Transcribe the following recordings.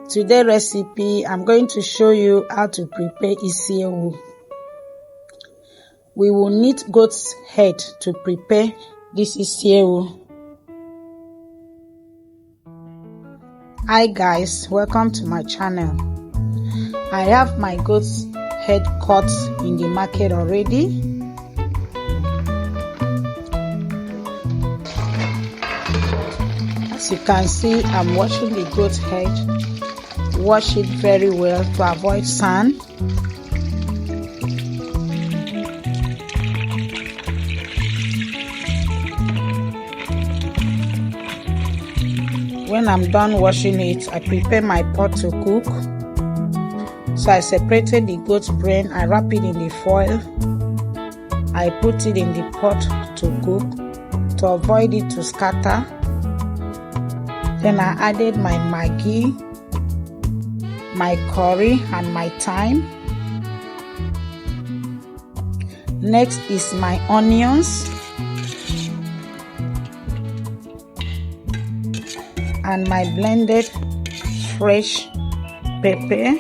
Today's recipe, I'm going to show you how to prepare Isi Ewu. We will need goat's head to prepare this Isi Ewu. Hi guys, welcome to my channel. I have my goat's head cut in the market already. As you can see, I'm washing the goat's head. Wash it very well to avoid sand. When I'm done washing it, I prepare my pot to cook. So I separated the goat's brain, I wrap it in the foil. I put it in the pot to cook to avoid it to scatter. Then I added my Maggi, my curry and my thyme. Next is my onions and my blended fresh pepper,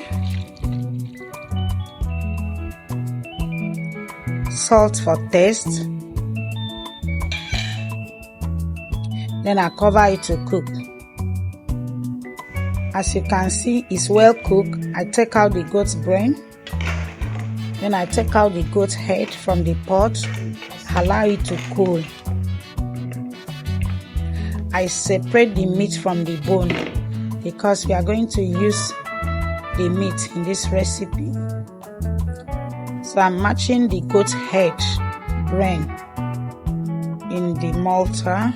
salt for taste. Then I cover it to cook. As you can see, it's well cooked. I take out the goat's brain. Then I take out the goat's head from the pot. Allow it to cool. I separate the meat from the bone because we are going to use the meat in this recipe. So I'm matching the goat's head brain in the mortar.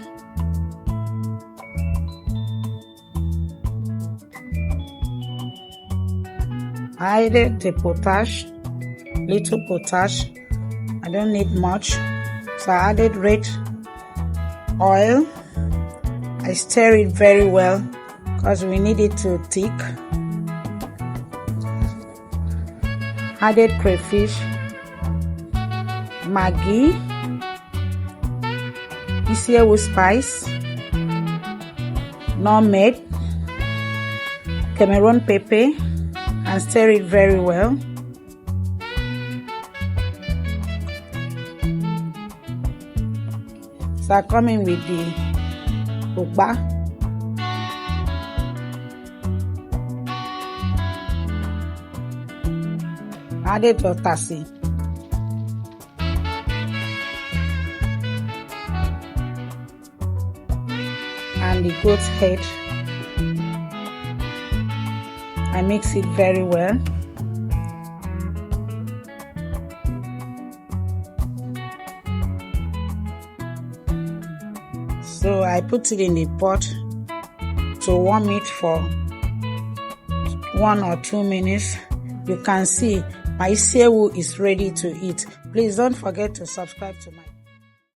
I added the potash, little potash. I don't need much. So I added red oil. I stir it very well because we need it to thick. Added crayfish, Maggi, Isi Ewu spice, nutmeg, Cameroon pepper, and stir it very well. So I come in with the ugba, added totasi, and the goat's head. I mix it very well. So I put it in the pot to warm it for 1 or 2 minutes. You can see my Isi Ewu is ready to eat. Please don't forget to subscribe to my channel.